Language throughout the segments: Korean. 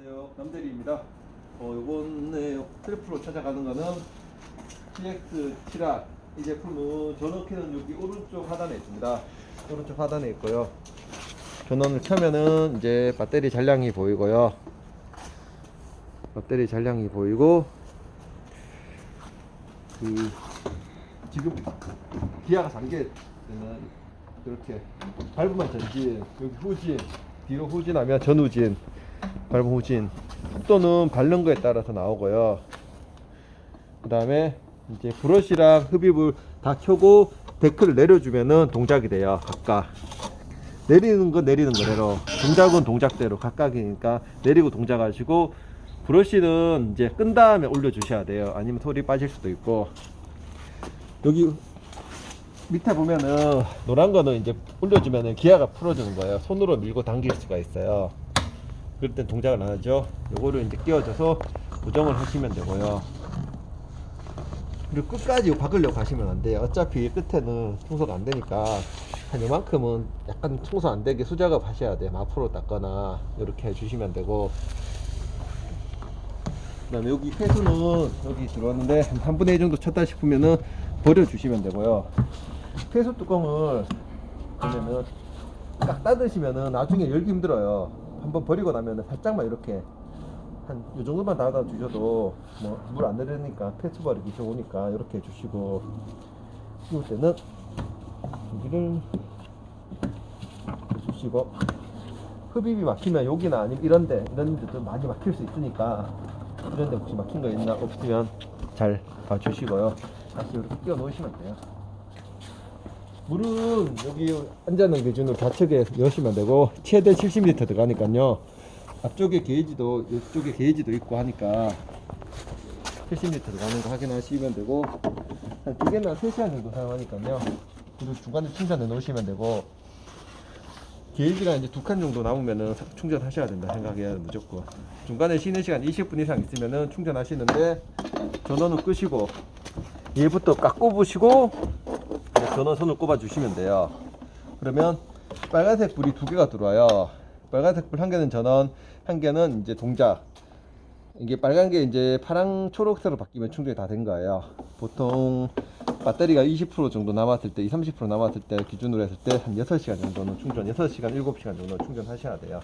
안녕하세요. 남대리입니다. 이번에 셀프로 찾아가는 거는 TX7R. 이 제품은 전원키는 여기 오른쪽 하단에 있습니다. 오른쪽 하단에 있고요. 전원을 켜면은 이제 배터리 잔량이 보이고요. 배터리 잔량이 보이고, 지금 기아가 잠겨 때는 이렇게 밟으면 전진, 여기 후진, 뒤로 후진하면 전후진, 밟음 후진. 속도는 밟는 거에 따라서 나오고요. 그 다음에 이제 브러쉬랑 흡입을 다 켜고 데크를 내려주면은 동작이 돼요. 각각 내리는 건 내리는 거대로, 동작은 동작대로 각각이니까 내리고 동작하시고, 브러쉬는 이제 끈 다음에 올려 주셔야 돼요. 아니면 소리 빠질 수도 있고. 여기 밑에 보면은 노란 거는 이제 올려주면은 기아가 풀어주는 거예요. 손으로 밀고 당길 수가 있어요. 그럴 땐 동작을 안 하죠. 요거를 이제 끼워줘서 고정을 하시면 되고요. 그리고 끝까지 박으려고 하시면 안 돼요. 어차피 끝에는 청소가 안 되니까 한 요만큼은 약간 청소 안 되게 수작업 하셔야 돼요. 앞으로 닦거나 이렇게 해주시면 되고. 그 다음에 여기 폐수는 여기 들어왔는데 한 3분의 2 정도 쳤다 싶으면은 버려주시면 되고요. 폐수 뚜껑을 보면은 딱 닫으시면은 나중에 열기 힘들어요. 한번 버리고 나면은 살짝만 이렇게 한 요 정도만 닫아 주셔도 뭐 물 안 내리니까 폐수 버리기 좋으니까 이렇게 해주시고, 이럴 때는 여기를 해주시고, 흡입이 막히면 여기나 아니면 이런 데도 많이 막힐 수 있으니까 이런 데 혹시 막힌 거 있나 없으면 잘 봐주시고요. 다시 이렇게 끼워 놓으시면 돼요. 물은 여기 앉아있는 기준으로 좌측에 넣으시면 되고, 최대 70L 들어가니까요. 앞쪽에 게이지도, 이쪽에 게이지도 있고 하니까 70L 들어가는 거 확인하시면 되고, 한 2개나 3시간 정도 사용하니까요. 그리고 중간에 충전해 놓으시면 되고, 게이지가 이제 2칸 정도 남으면은 충전하셔야 된다 생각해야 무조건. 중간에 쉬는 시간 20분 이상 있으면은 충전하시는데, 전원을 끄시고 얘부터 꽉 꼽으시고 전원 선을 꼽아 주시면 돼요. 그러면 빨간색 불이 2개가 들어와요. 빨간색 불 1개는 전원, 1개는 이제 동작. 이게 빨간 게 이제 파랑 초록색으로 바뀌면 충전이 다 된 거예요. 보통 배터리가 20% 정도 남았을 때, 20, 30% 남았을 때 기준으로 했을 때 한 6시간 정도는 충전, 6시간, 7시간 정도는 충전하셔야 돼요.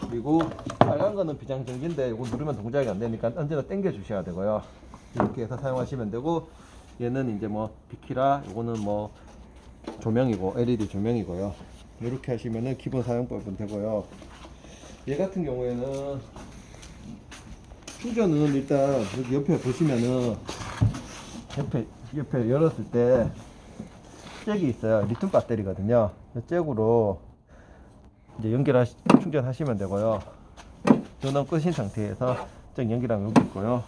그리고 빨간 거는 비장전기인데 이거 누르면 동작이 안 되니까 언제나 당겨 주셔야 되고요. 이렇게 해서 사용하시면 되고, 얘는 이제 뭐 비키라, 요거는 뭐 조명이고 LED 조명이고요. 이렇게 하시면은 기본 사용법은 되고요. 얘 같은 경우에는 충전은 일단 여기 옆에 보시면은 옆에 열었을 때 잭이 있어요. 리튬 배터리거든요. 이 잭으로 이제 충전하시면 되고요. 전원 끄신 상태에서 잭 연결하면 여기 있고요.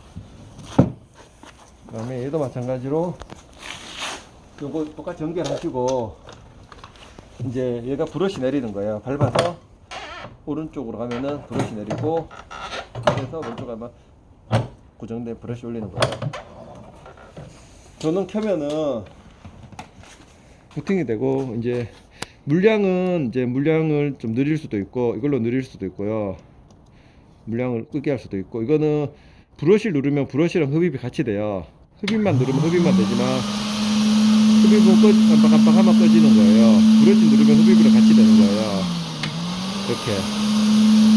그 다음에 얘도 마찬가지로 요거 똑같이 연결하시고, 이제 얘가 브러쉬 내리는 거예요. 밟아서 오른쪽으로 가면은 브러쉬 내리고, 그래서 왼쪽 가면 고정된 브러쉬 올리는 거예요. 전원 켜면은 부팅이 되고, 이제 물량을 좀 느릴 수도 있고 이걸로 느릴 수도 있고요. 물량을 끄게 할 수도 있고, 이거는 브러쉬를 누르면 브러쉬랑 흡입이 같이 돼요. 흡입만 누르면 흡입만 되지만, 흡입은 깜빡깜빡하면 꺼지는 거예요. 브러쉬 누르면 흡입이랑 같이 되는 거예요. 이렇게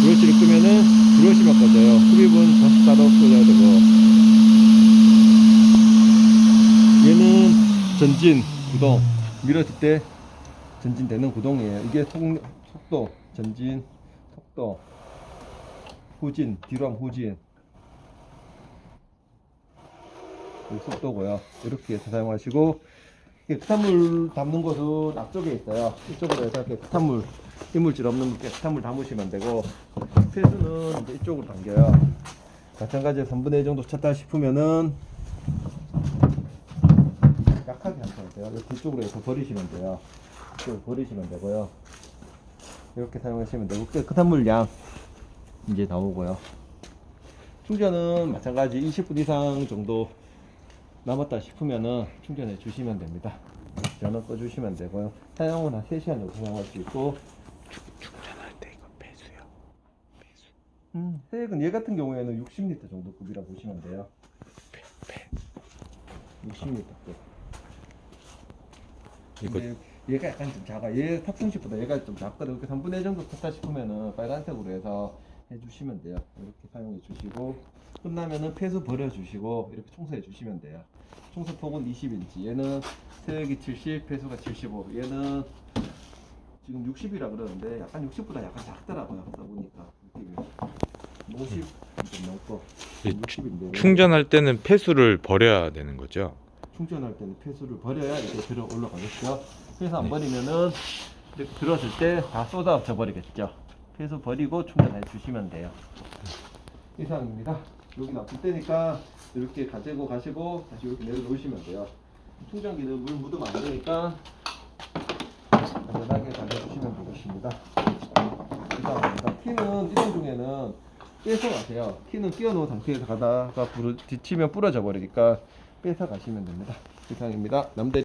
브러쉬를 끄면은 브러쉬만 꺼져요. 흡입은 다시 따로 꺼져야 되고. 얘는 전진 구동, 밀어줄 때 전진되는 구동이에요. 이게 속도, 전진, 속도, 후진, 뒤로 하면 후진, 속도고요. 이렇게 해서 사용하시고, 깨끗한 담는 곳은 앞쪽에 있어요. 이쪽으로 해서 깨끗한 이물질 없는 깨끗한 담으시면 되고, 폐수는 이제 이쪽으로 당겨요. 마찬가지로 3분의 1 정도 쳤다 싶으면은 약하게 하셔야 돼요. 뒤쪽으로 해서 버리시면 돼요. 이쪽으로 버리시면 되고요. 이렇게 사용하시면 되고, 깨끗한 물량 이제 나오고요. 충전은 마찬가지 20분 이상 정도 남았다 싶으면은 충전해 주시면 됩니다. 전원 꺼 주시면 되고요. 사용은 한 3시간 정도 사용할 수 있고. 충전할 때 이거 배수요. 배수. 세액은 얘 같은 경우에는 60리터 정도 급이라 보시면 돼요. 60리터 급. 근데 얘가 약간 좀 작아. 얘 탑승식보다 얘가 좀 작거든. 이렇게 3분의 1 정도 탔다 싶으면은 빨간색으로 해서 해주시면 돼요. 이렇게 사용해 주시고 끝나면은 폐수 버려 주시고 이렇게 청소해 주시면 돼요. 청소폭은 20인치. 얘는 세액이 70, 폐수가 75. 얘는 지금 60이라 그러는데 약간 60보다 약간 작더라고요. 써보니까 느낌이 50 좀 넘고 60인데 충전할 때는 폐수를 버려야 되는 거죠? 충전할 때는 폐수를 버려야 이렇게 들어 올라가겠죠. 폐수 안 버리면은 이렇게 들었을 때 다 쏟아져 버리겠죠. 폐수 버리고 충전해 주시면 돼요. 이상입니다. 여기 놔둘 때니까 이렇게 가지고 가시고 다시 이렇게 내려놓으시면 돼요. 충전기는 물 묻으면 안 되니까 안전하게 달려주시면 되겠습니다. 이상입니다. 키는 이동 중에는 빼서 가세요. 키는 끼워놓은 상태에서 가다가 지치면 부러져 버리니까 빼서 가시면 됩니다. 이상입니다. 남대